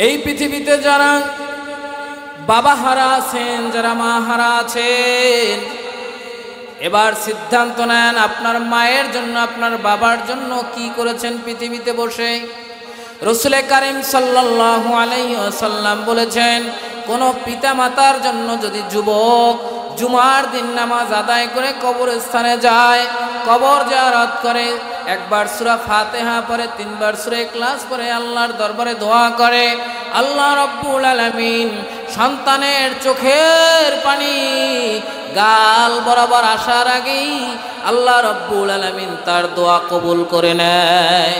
এই পৃথিবীতে যারা বাবা হারা আছেন, যারা মা হারা আছেন, এবার সিদ্ধান্ত নেন আপনার মায়ের জন্য, আপনার বাবার জন্য কি করেছেন পৃথিবীতে বসে। রাসূল কারীম সাল্লাল্লাহু আলাইহি ওয়াসাল্লাম বলেছেন, কোন পিতা মাতার জন্য যদি যুবক জুমার দিন নামাজ আদায় করে কবরস্থানে যায়, কবর জিয়ারত করে, একবার সূরা ফাতিহা পড়ে, তিনবার সূরা ইখলাস পড়ে, আল্লাহর দরবারে দোয়া করে, আল্লাহ রাব্বুল আলামিন সন্তানের চোখের পানি গাল বরাবর আসার আগেই আল্লাহ রাব্বুল আলামিন তার দোয়া কবুল করে নেয়।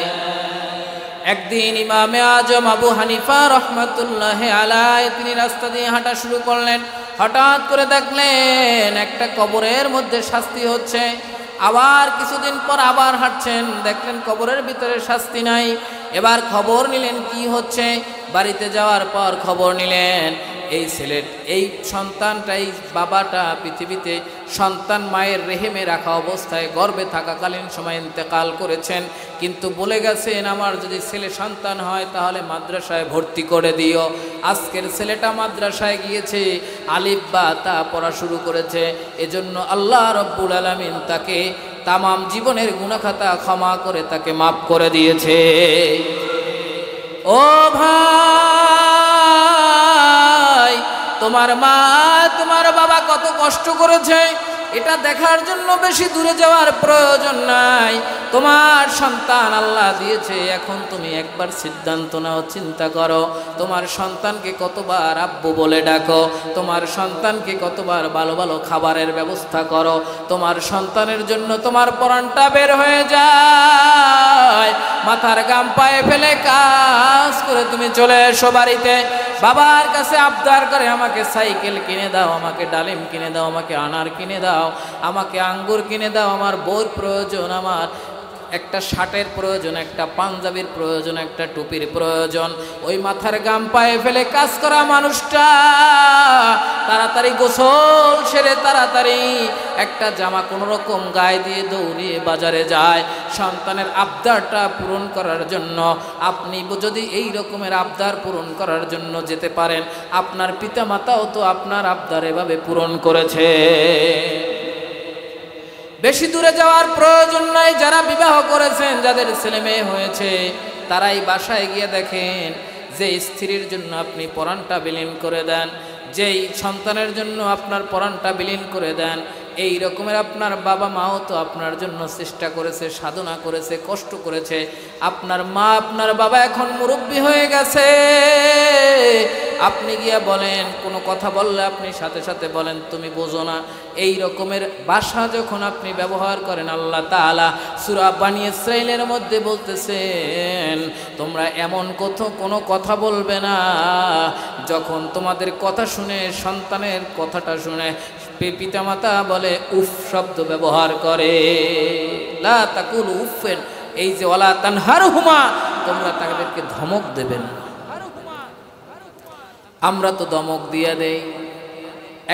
একদিন ইমামে আজম আবু হানিফা রহমাতুল্লাহি আলাইহি তিনি রাস্তা দিয়ে হাঁটা শুরু করলেন। হঠাৎ করে দেখলেন একটা কবরের মধ্যে শাস্তি হচ্ছে। আবার কিছুদিন পর আবার হাঁটছেন, দেখলেন কবরের ভিতরে শাস্তি নাই। এবার খবর নিলেন কি হচ্ছে। বাড়িতে যাওয়ার পর খবর নিলেন এই ছেলের, এই সন্তানটা, এই বাবাটা পৃথিবীতে সন্তান মায়ের রেহেমে রাখা অবস্থায় গর্ভে থাকাকালীন সময় ইন্তেকাল করেছেন, কিন্তু বলে গেছেন আমার যদি ছেলে সন্তান হয় তাহলে মাদ্রাসায় ভর্তি করে দিও। আজকের ছেলেটা মাদ্রাসায় গিয়েছে, আলিফ বা তা পড়া শুরু করেছে। এজন্য আল্লাহ রাব্বুল আলামিন তাকে তামাম জীবনের গুনাহখাতা ক্ষমা করে তাকে মাফ করে দিয়েছে। ও ভাই, তোমার মা তোমার বাবা কত কষ্ট করেছে এটা দেখার জন্য বেশি দূরে যাওয়ার প্রয়োজন নাই। তোমার সন্তান আল্লাহ দিয়েছে, এখন তুমি একবার সিদ্ধান্ত নাও, চিন্তা করো তোমার সন্তানকে কতবার আব্বু বলে ডাকো, তোমার সন্তানকে কতবার ভালো ভালো খাবারের ব্যবস্থা করো, তোমার সন্তানের জন্য তোমার পরাণটা বের হয়ে যায়, মাথার গাম পায়ে ফেলে কাজ করে তুমি চলে এসো বাড়িতে, বাবার কাছে আবদার করে আমাকে সাইকেল কিনে দাও, আমাকে ডালিম কিনে দাও, আমাকে আনার কিনে দাও, আমাকে আঙ্গুর কিনে দাও, আমার বউর প্রয়োজন, আমার একটা শার্টের প্রয়োজন, একটা পাঞ্জাবির প্রয়োজন, একটা টুপির প্রয়োজন। ওই মাথার গাম পায়ে ফেলে কাজ করা মানুষটা তাড়াতাড়ি গোসল সেরে তাড়াতাড়ি একটা জামা কোনো রকম গায়ে দিয়ে দৌড়িয়ে বাজারে যায় সন্তানের আবদারটা পূরণ করার জন্য। আপনি যদি এই রকমের আবদার পূরণ করার জন্য যেতে পারেন, আপনার পিতামাতাও তো আপনার আবদার এভাবে পূরণ করেছে। বেশি দূরে যাওয়ার প্রয়োজন নাই। যারা বিবাহ করেছেন, যাদের ছেলে মেয়ে হয়েছে, তারাই বাসায় গিয়ে দেখেন যে স্ত্রীর জন্য আপনি পরাণটা বিলীন করে দেন, যেই সন্তানের জন্য আপনার পরাণটা বিলীন করে দেন, এই রকমের আপনার বাবা মাও তো আপনার জন্য চেষ্টা করেছে, সাধনা করেছে, কষ্ট করেছে। আপনার মা আপনার বাবা এখন মুরব্বী হয়ে গেছে, আপনি গিয়া বলেন, কোনো কথা বললে আপনি সাথে সাথে বলেন তুমি বোঝো না। এই রকমের ভাষা যখন আপনি ব্যবহার করেন, আল্লাহ তাআলা সূরা বানী ইসরাঈলের মধ্যে বলতেছেন তোমরা এমন কোনো কথা বলবে না যখন তোমাদের কথা শুনে, সন্তানের কথাটা শুনে পিতামাতা বলে উফ শব্দ ব্যবহার করে। লা তাকুলু উফেন, এই যে ওয়ালা তানহারহুমা, তোমরা তাদেরকে ধমক দেবে না। আমরা তো ধমক দিয়ে দেই।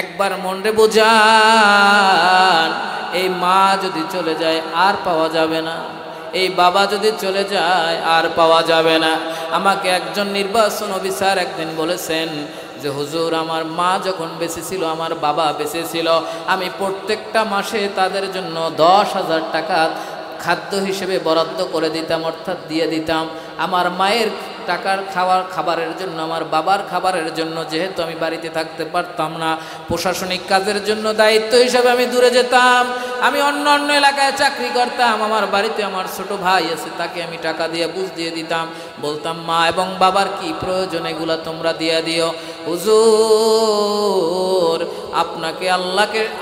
একবার মনরে বোঝান, এই মা যদি চলে যায় আর পাওয়া যাবে না, এই বাবা যদি চলে যায় আর পাওয়া যাবে না। আমাকে একজন নির্বাচন অফিসার একদিন বলেছেন যে হুজুর, আমার মা যখন বেঁচে ছিল, আমার বাবা বেঁচে ছিল, আমি প্রত্যেকটা মাসে তাদের জন্য 10,000 টাকা খাদ্য হিসেবে বরাদ্দ করে দিতাম, অর্থাৎ দিয়ে দিতাম। আমার মায়ের টাকার খাবারের জন্য, আমার বাবার খাবারের জন্য, যেহেতু আমি বাড়িতে থাকতে পারতাম না, প্রশাসনিক কাজের জন্য দায়িত্ব হিসাবে আমি দূরে যেতাম, আমি অন্য এলাকায় চাকরি করতাম। আমার বাড়িতে আমার ছোট ভাই আছে, তাকে আমি টাকা দিয়ে বুঝ দিয়ে দিতাম, বলতাম মা এবং বাবার কি প্রয়োজন এগুলা তোমরা দিয়ে দিও। হুজুর, আপনাকে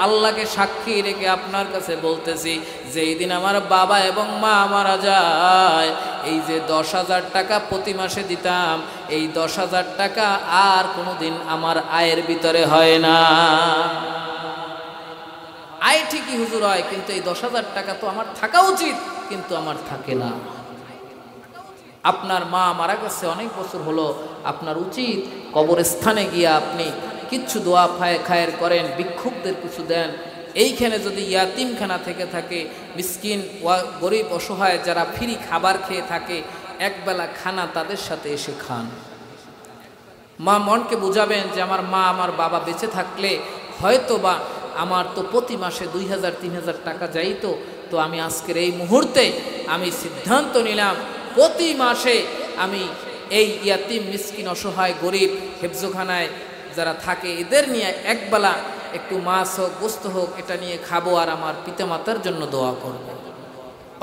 আল্লাহকে সাক্ষী রেখে আপনার কাছে বলতেছি, যেই দিন আমার বাবা এবং মা মারা যায়, এই যে 10,000 টাকা প্রতি মাসে দিতাম, এই 10,000 টাকা আর কোনোদিন আমার আয়ের ভিতরে হয় না। আয় ঠিকই হুজুর হয়, কিন্তু এই 10,000 টাকা তো আমার থাকা উচিত, কিন্তু আমার থাকে না। আপনার মা মারা গেছে অনেক বছর হলো, আপনার উচিত কবরস্থানে গিয়ে আপনি কিচ্ছু দোয়া খায়ের করেন, ভিক্ষুকদের কিছু দেন। এইখানে যদি ইয়াতিমখানা থেকে থাকে, মিসকিন গরিব অসহায় যারা ফ্রি খাবার খেয়ে থাকে, একবেলা খানা তাদের সাথে এসে খান। মা মনকে বুঝাবেন যে আমার মা আমার বাবা বেঁচে থাকলে হয়তো বা আমার তো প্রতি মাসে 2000-3000 টাকা যাইতো, তো আমি আজকের এই মুহূর্তে আমি সিদ্ধান্ত নিলাম প্রতি মাসে আমি এই ইয়াতিম মিসকিন অসহায় গরিব হেফজোখানায় যারা থাকে এদের নিয়ে একবেলা একটু মাছ হোক গোস্ত হোক এটা নিয়ে খাবো আর আমার পিতামাতার জন্য দোয়া করব।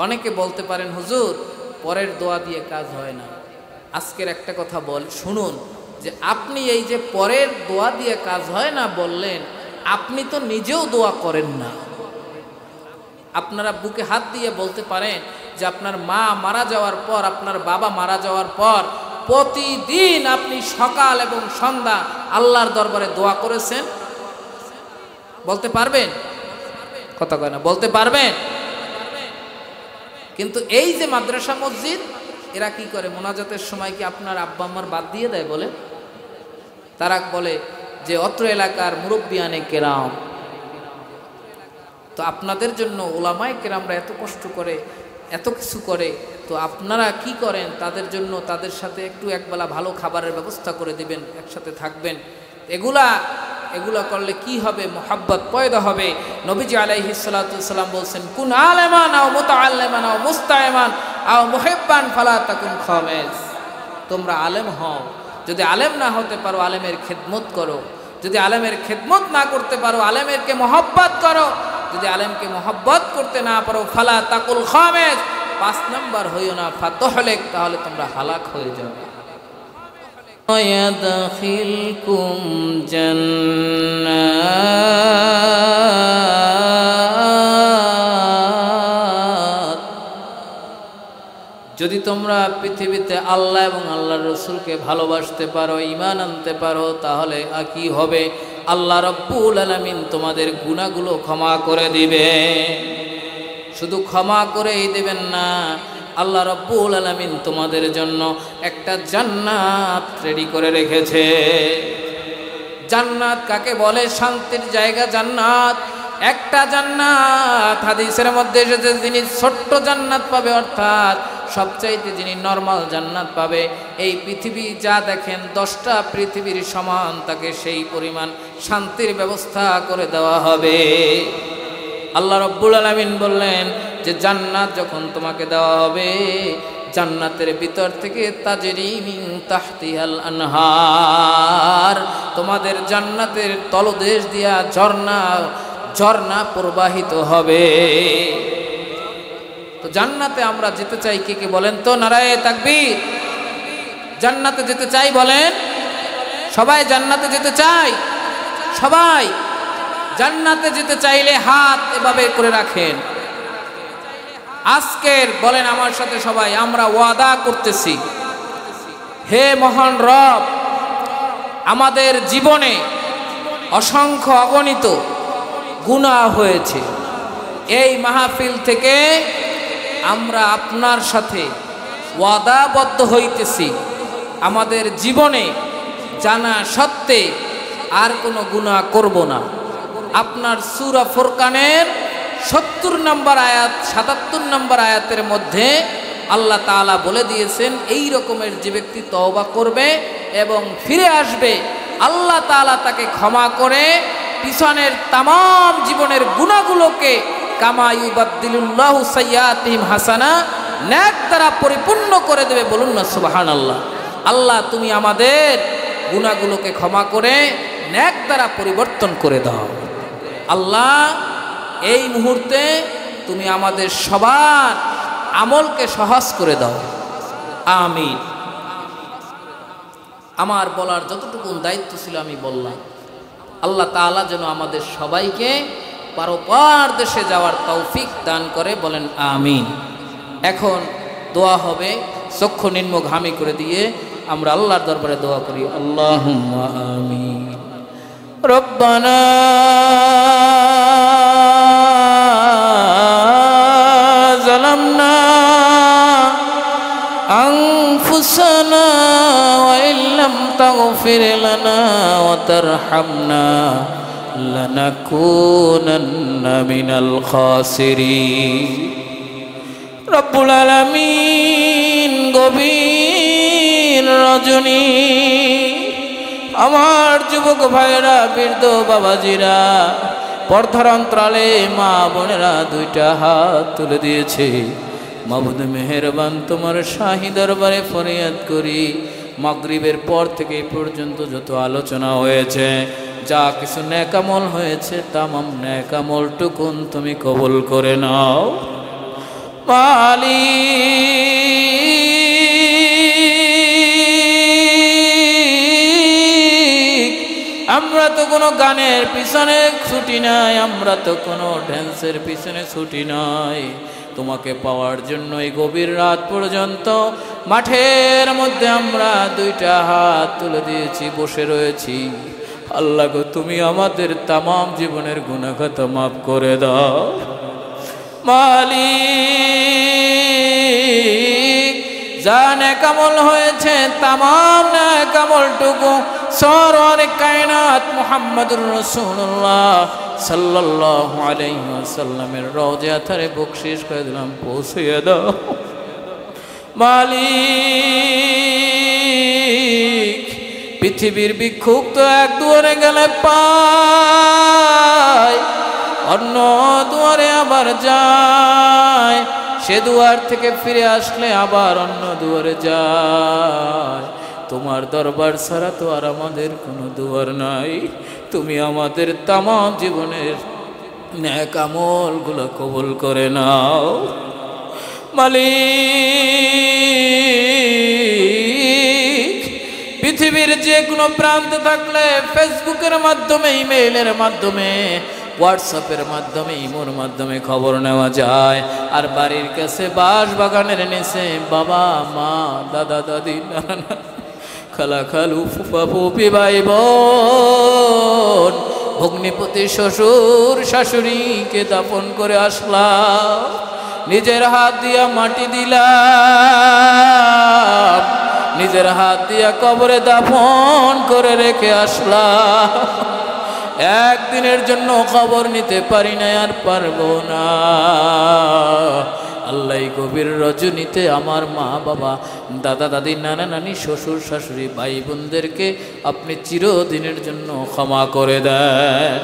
অনেকে বলতে পারেন হুজুর পরের দোয়া দিয়ে কাজ হয় না। আজকের একটা কথা শুনুন যে আপনি এই যে পরের দোয়া দিয়ে কাজ হয় না বললেন, আপনি তো নিজেও দোয়া করেন না। আপনারা বুকে হাত দিয়ে বলতে পারেন যে আপনার মা মারা যাওয়ার পর আপনার বাবা মারা যাওয়ার পর প্রতিদিন আপনি সকাল এবং সন্ধ্যা আল্লাহর দরবারে দোয়া করেছেন? বলতে পারবেন? কথা কয় না, বলতে পারবেন? কিন্তু এই যে মাদ্রাসা মসজিদ এরা কি করে মোনাজাতের সময় কি আপনার আব্বা আম্মার বাদ দিয়ে দেয়? বলে তারা বলে যে অত্র এলাকার মুরব্বিয়ানে কেরাম, তো আপনাদের জন্য ওলামায়ে কেরামরা এত কষ্ট করে এত কিছু করে, তো আপনারা কি করেন তাদের জন্য? তাদের সাথে একটু একবেলা ভালো খাবারের ব্যবস্থা করে দিবেন, একসাথে থাকবেন। এগুলা করলে কি হবে? মুহাব্বত পয়দা হবে। নবীজি আলাইহিস সালাতু ওয়াস সালাম বলছেন, কুন আলেমান আও মুতাআল্লিমান আও মুস্তাইমান আও মুহিব্বান ফালা তাকুন খামিস। তোমরা আলেম হও, যদি আলেম না হতে পারো আলেমের খেদমত করো, যদি আলেমের খেদমত না করতে পারো আলেমেরকে মহব্বত করো, যদি আলেমকে মহব্বত করতে না পারো ফালা তাকুল খামিস, 5 নাম্বার হইও না ফাতহলেক, তাহলে তোমরা হালাক হয়ে যাবে। يدخلكم جنات যদি তোমরা পৃথিবীতে আল্লাহ এবং আল্লাহর রাসূলকে ভালোবাসতে পারো, ঈমান আনতে পারো, তাহলে কি হবে? আল্লাহ রাব্বুল আলামিন তোমাদের গুনাহগুলো ক্ষমা করে দিবে। শুধু ক্ষমা করেই দেবেন না, আল্লাহ রাব্বুল আলামিন তোমাদের জন্য একটা জান্নাত রেডি করে রেখেছে। জান্নাত কাকে বলে? শান্তির জায়গা জান্নাত। একটা জান্নাত হাদিসের মধ্যে এসেছে, যিনি ছোট্ট জান্নাত পাবে, অর্থাৎ সবচাইতে যিনি নরমাল জান্নাত পাবে, এই পৃথিবী যা দেখেন 10টা পৃথিবীর সমান, তাকে সেই পরিমাণ শান্তির ব্যবস্থা করে দেওয়া হবে। আল্লাহ রাব্বুল আলামিন বললেন যে জান্নাত যখন তোমাকে দেওয়া হবে, জান্নাতের ভিতর থেকে তাজরি মিন তাহতিহাল আনহার, তোমাদের জান্নাতের তলদেশ দিয়া ঝর্ণা প্রবাহিত হবে। তো জান্নাতে আমরা যেতে চাই, কে কে বলেন তো? নারায়ে তাকবীর। জান্নাতে যেতে চাই বলেন? সবাই জান্নাতে যেতে চাই? সবাই জান্নাতে যেতে চাইলে হাত এভাবে করে রাখেন। আজকের বলেন আমার সাথে সবাই, আমরা ওয়াদা করতেছি, হে মহান রব, আমাদের জীবনে অসংখ্য অগণিত গুনাহ হয়েছে, এই মাহফিল থেকে আমরা আপনার সাথে ওয়াদাবদ্ধ হইতেছি, আমাদের জীবনে জানা সত্ত্বে আর কোনো গুনাহ করব না। আপনার সূরা ফুরকানের 70 নম্বর আয়াত 77 নম্বর আয়াতের মধ্যে আল্লাহ তাআলা বলে দিয়েছেন, এই রকমের যে ব্যক্তি তওবা করবে এবং ফিরে আসবে, আল্লাহ তাআলা তাকে ক্ষমা করে পিছনের তামাম জীবনের গুনাহগুলোকে কামা ইউবাদদিলুল্লাহু সাইয়্যাতিহিম হাসানা, নেক দ্বারা পরিপূর্ণ করে দেবে। বলুন না সুবহানাল্লাহ। আল্লাহ তুমি আমাদের গুনাহগুলোকে ক্ষমা করে নেক দ্বারা পরিবর্তন করে দাও। আল্লাহ এই মুহূর্তে তুমি আমাদের সবার আমলকে সহজ করে দাও, আমিন। আমার বলার যতটুকু দায়িত্ব ছিল আমি বললাম। আল্লাহ তাআলা যেন আমাদের সবাইকে পারপার দেশে যাওয়ার তৌফিক দান করে, বলেন আমিন। এখন দোয়া হবে, চক্ষু নিম্নগামী করে দিয়ে আমরা আল্লাহর দরবারে দোয়া করি। আল্লাহুম্মা আমিন। রব্বানা জালামনা আনফুসানা ওয়া ইল্লাম তাগফির লানা ওয়া তারহামনা লানাকুনান্না মিনাল খাসিরিন। রব্বুল আলামিন গভীর রজনী আমার যুবক ভাইয়েরা, বৃদ্ধ বাবাজিরা, পর্দার অন্তরালে মা বোনেরা দুইটা হাত তুলে দিয়েছে। মাবুদ মেহেরবান, তোমার শাহী দরবারে ফরিয়াদ করি, মাগরিবের পর থেকে এই পর্যন্ত যত আলোচনা হয়েছে, যা কিছু নেকামল হয়েছে, তামাম নেকামল টুকুন তুমি কবুল করে নাও। মালিক, আমরা তো কোনো গানের পিছনে ছুটি নাই, আমরা তো কোনো ড্যান্সের পিছনে ছুটি নাই। তোমাকে পাওয়ার জন্য এই গভীর রাত পর্যন্ত মাঠের মধ্যে আমরা দুইটা হাত তুলে দিয়েছি, বসে রয়েছি। আল্লাহ গো, তুমি আমাদের তামাম জীবনের গুনাহ খাতা মাফ করে দাও। মালিক, যা নেকামল হয়েছে তামাম নেকামলটুকু সরওয়ার কায়নাত মুহাম্মদুর রাসূলুল্লাহ সাল্লাল্লাহু আলাইহি ওয়াসাল্লামের রওজা আথারে বকশিশ করে দিলাম, পৌঁছিয়ে দাও। মালিক, পৃথিবীর ভিক্ষুক তো এক দুয়ারে গেলে পায়, অন্য দুয়ারে আবার যায়, সে দুয়ার থেকে ফিরে আসলে আবার অন্য দুয়ারে যায়। তোমার দরবার ছাড়া তো আর আমাদের কোনো দুয়ার নাই। তুমি আমাদের তামাম জীবনের নেক আমলগুলো কবুল করে নাও। মালিক, পৃথিবীর যে কোনো প্রান্তে থাকলে ফেসবুকের মাধ্যমে, ইমেইলের মাধ্যমে, হোয়াটসঅ্যাপের মাধ্যমে, ইমোর মাধ্যমে খবর নেওয়া যায়। আর বাড়ির কাছে বাঁশ বাগানের নিচে বাবা মা, দাদা দাদি, নানা খালা খালু, ফুফা ফুফি, ভাই বোন, ভগ্নিপতি, শ্বশুর শাশুড়িকে দাফন করে আসলাম, নিজের হাত দিয়া মাটি দিলাম, নিজের হাত দিয়া কবরে দাফন করে রেখে আসলাম। একদিনের জন্য খবর নিতে পারি না, আর পারবো না। আল্লাহ, গভীর রজনীতে আমার মা বাবা, দাদা দাদি, নানা নানি, শ্বশুর শাশুড়ি, ভাই বোনদেরকে আপনি চিরদিনের জন্য ক্ষমা করে দেন।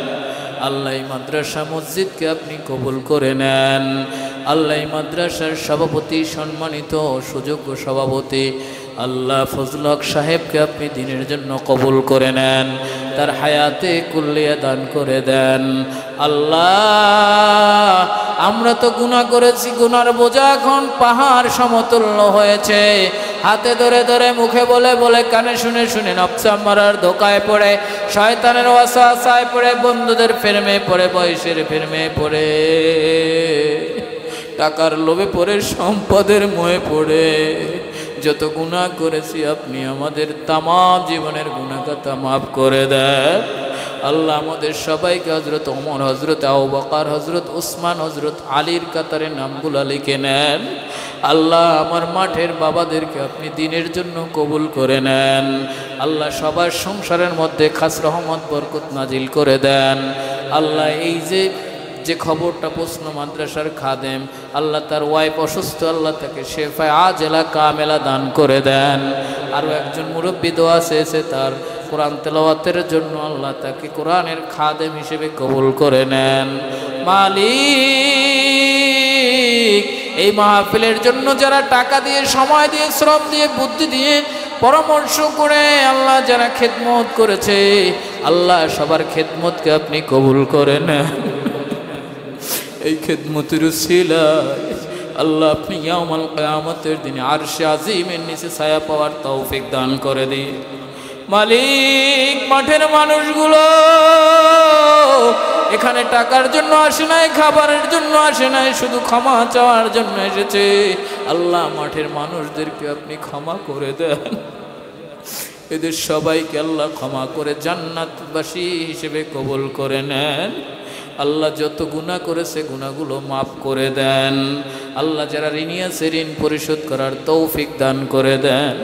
আল্লাহ, মাদ্রাসা মসজিদকে আপনি কবুল করে নেন। আল্লাহ, মাদ্রাসার সভাপতি, সম্মানিত সুযোগ্য সভাপতি আল্লাহ ফজল হক সাহেবকে আপনি দিনের জন্য কবুল করে নেন, তার হায়াতে কুল্লিয়া দান করে দেন। আল্লাহ, আমরা তো গুনাহ করেছি, গুনার বোঝা এখন পাহাড় সমতুল্য হয়েছে। হাতে ধরে ধরে, মুখে বলে বলে, কানে শুনে শুনে, নফসে মারার ধোকায় পড়ে, শয়তানের ওয়াসওয়াসায় পড়ে, বন্ধুদের ফেরমে পড়ে, বয়সের ফেরমে পড়ে, টাকার লোভে পড়ে, সম্পদের মোহে পড়ে যত গুনাহ করেছি, আপনি আমাদের তামাম জীবনের গুনাহ খাতা মাফ করে দেন। আল্লাহ, আমাদের সবাইকে হযরত ওমর, হযরত আবু বকর, হযরত উসমান, হযরত আলীর কাতারে নামগুলা লিখে নেন। আল্লাহ, আমার মাঠের বাবাদেরকে আপনি দিনের জন্য কবুল করে নেন। আল্লাহ, সবার সংসারের মধ্যে খাস রহমত বরকত নাজিল করে দেন। আল্লাহ, এই যে খবরটা প্রশ্ন মাদ্রাসার খাদেম, আল্লাহ তার ওয়াইফ অসুস্থ, আল্লাহ তাকে শেফায়ে আজেলা কামেলা দান করে দেন। আরও একজন মুরব্বী দোয়া চেয়েছে তার কোরআন তেলাওয়াতের জন্য, আল্লাহ তাকে কোরআনের খাদেম হিসেবে কবুল করে নেন। মালিক, এই মাহফিলের জন্য যারা টাকা দিয়ে, সময় দিয়ে, শ্রম দিয়ে, বুদ্ধি দিয়ে, পরামর্শ করে আল্লাহ যারা খেদমত করেছে, আল্লাহ সবার খেদমতকে আপনি কবুল করে নেন। এই খেদমতের উসিলায় আল্লাহ আপনি ইয়াউমুল কিয়ামতের দিনে আরশে আজিমের নিচে ছায়া পাওয়ার তৌফিক দান করে দিন। মালিক, মাঠের মানুষগুলো এখানে টাকার জন্য আসে নাই, খাবারের জন্য আসে নাই, শুধু ক্ষমা চাওয়ার জন্য এসেছে। আল্লাহ, মাঠের মানুষদেরকে আপনি ক্ষমা করে দেন। এদের সবাইকে আল্লাহ ক্ষমা করে জান্নাতবাসী হিসেবে কবুল করে নেন। আল্লাহ, যত গুনাহ করেছে গুনাহগুলো মাফ করে দেন। আল্লাহ, যারা ঋণী আছে ঋণ পরিশোধ করার তৌফিক দান করে দেন।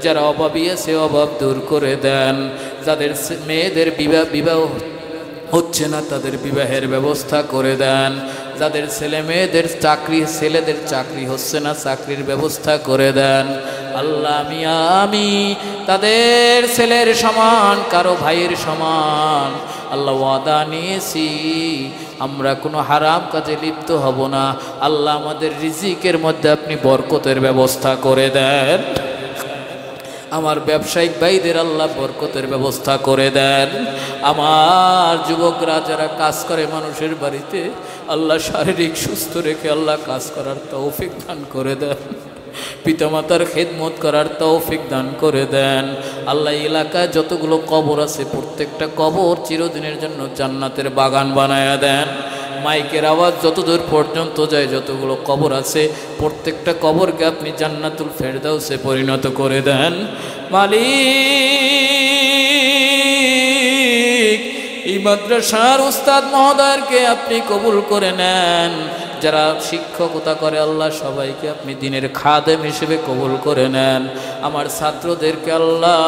যারা অভাবী আছে অভাব দূর করে দেন। যাদের মেয়েদের বিবাহ হচ্ছে না তাদের বিবাহের ব্যবস্থা করে দেন। যাদের ছেলে মেয়েদের চাকরি, ছেলেদের চাকরি হচ্ছে না, চাকরির ব্যবস্থা করে দেন। আল্লাহ আমি তাদের ছেলের সমান, কারো ভাইয়ের সমান। আল্লাহ ওয়াদা নিয়েছি আমরা কোনো হারাম কাজে লিপ্ত হব না। আল্লাহ আমাদের রিজিকের মধ্যে আপনি বরকতের ব্যবস্থা করে দেন। আমার ব্যবসায়িক ভাইদের আল্লাহ বরকতের ব্যবস্থা করে দেন। আমার যুবকরা যারা কাজ করে মানুষের বাড়িতে, আল্লাহ শারীরিক সুস্থ রেখে আল্লাহ কাজ করার তৌফিক দান করে দেন। পিতামাতার খেদমত করার তৌফিক দান করে দেন। আল্লাহ এলাকায় যতগুলো কবর আছে প্রত্যেকটা কবর চিরদিনের জন্য জান্নাতের বাগান বানায়া দেন। মাইকের আওয়াজ যতদূর পর্যন্ত যায়, যতগুলো কবর আছে প্রত্যেকটা কবরকে আপনি জান্নাতুল ফেরদাউসে পরিণত করে দেন। মালিক, এই মাদ্রাসার উস্তাদ মহোদয়কে আপনি কবুল করে নেন। যারা শিক্ষকতা করে আল্লাহ সবাইকে আপনি দিনের খাদেম হিসেবে কবুল করে নেন। আমার ছাত্রদেরকে আল্লাহ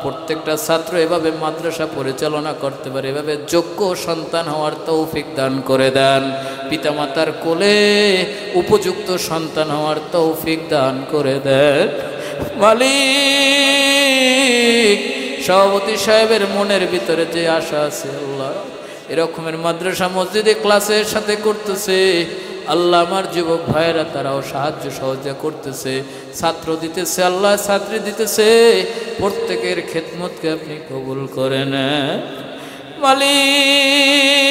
প্রত্যেকটা ছাত্র এভাবে মাদ্রাসা পরিচালনা করতে পারে, এভাবে যোগ্য সন্তান হওয়ার তৌফিক দান করে দেন। পিতামাতার কোলে উপযুক্ত সন্তান হওয়ার তৌফিক দান করে দেন। মালিক, সভাপতি সাহেবের মনের ভিতরে যে আশা আছে আল্লাহ, এরকমের মাদ্রাসা মসজিদে ক্লাসের সাথে করতেছে আল্লাহ, আমার যুবক ভাইয়েরা তারাও সাহায্য সহযোগিতা করতেছে, ছাত্র দিতেছে আল্লাহ, ছাত্রী দিতেছে, প্রত্যেকের খেদমতকে আপনি কবুল করে নেন। মালিক,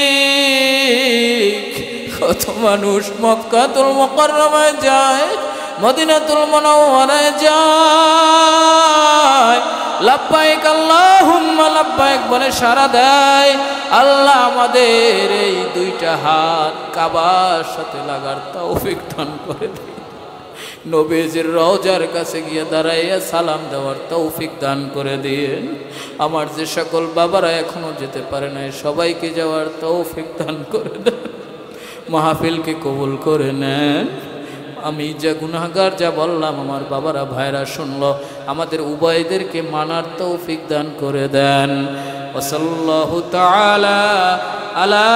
কত মানুষ মক্কাতুল মুকাররমায় যায়, মদিনাতুল মুনাওয়ারায় যায়, লাব্বাইক আল্লাহুম্মা লাব্বাইক বলে সারা দেয়। আল্লাহ আমাদের এই দুইটা হাত কাবার সাথে লাগার তৌফিক দান করে দিন। নবীজির রওজার কাছে গিয়ে দাঁড়াইয়া সালাম দেওয়ার তৌফিক দান করে দিন। আমার যে সকল বাবারা এখনো যেতে পারে না সবাইকে যাওয়ার তৌফিক দান করে দেন। মাহফিলকে কবুল করে নেন। আমি যা গুনাহগার যা বললাম আমার বাবারা ভাইরা শুনলো, আমাদের উভয়দেরকে মানার তৌফিক দান করে দেন। ওয়াসাল্লাল্লাহু তাআলা আলা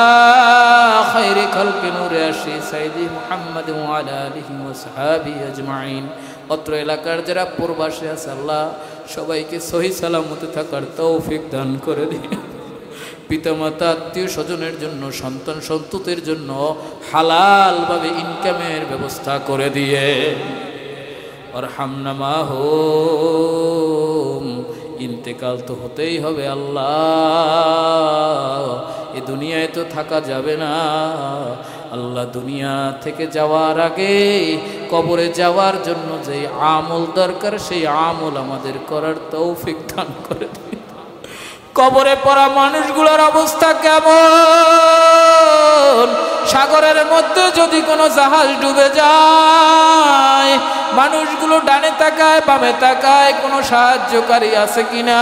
খায়রি খালকি নূরে আশি সাইয়্যিদি মুহাম্মদ ওয়া আলা আলিহি ওয়া সাহবিহি আজমাইন। অত্র এলাকার যারা প্রবাসী আছে আল্লাহ সবাইকে সহি সালামতে থাকার তৌফিক দান করে দিন। পিতামাতা আত্মীয় স্বজনের জন্য, সন্তান সন্ততির জন্য হালালভাবে ইনকামের ব্যবস্থা করে দিয়ে আরহামনা মাহুম। ইন্তেকাল তো হতেই হবে আল্লাহ, এ দুনিয়ায় তো থাকা যাবে না আল্লাহ। দুনিয়া থেকে যাওয়ার আগে কবরে যাওয়ার জন্য যে আমল দরকার সেই আমল আমাদের করার তৌফিক দান করে দিন। কবরে পড়া মানুষগুলোর অবস্থা কেমন? সাগরের মধ্যে যদি কোনো জাহাজ ডুবে যায়, মানুষগুলো ডানে তাকায় বামে তাকায়, কোনো সাহায্যকারী আছে কিনা?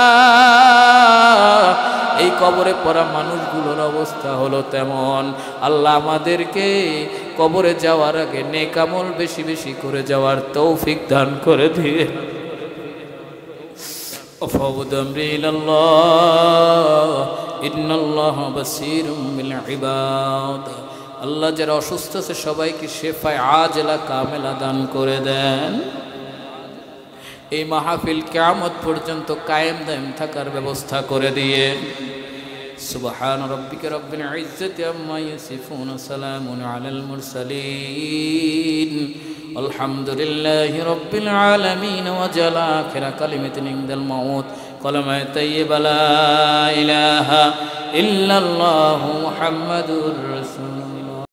এই কবরে পড়া মানুষগুলোর অবস্থা হলো তেমন। আল্লাহ আমাদেরকে কবরে যাওয়ার আগে নেক আমল বেশি বেশি করে যাওয়ার তৌফিক দান করে দিয়ে وفوض أمري إلى الله إن الله بصير بالعباد। আল্লাহ যারা অসুস্থ আছে সবাইকে শেফায়ে আজলা কামেলা দান করে দেন। এই মাহফিল কিয়ামত পর্যন্ত কায়েম দায়েম থাকার ব্যবস্থা করে দিয়ে সুবহান রাব্বিকা রাব্বিল ইজ্জাতি আম্মা ইয়াসিফুন সালামুন আলাল মুরসালিন আলহামদুলিল্লাহি রাব্বিল আলামিন। ওয়াজাল আখিরা কালিমাতিন ইনদাল মাউত কালিমায়ে তাইয়্যিবা লা ইলাহা ইল্লাল্লাহু মুহাম্মাদুর রাসূলুল্লাহ।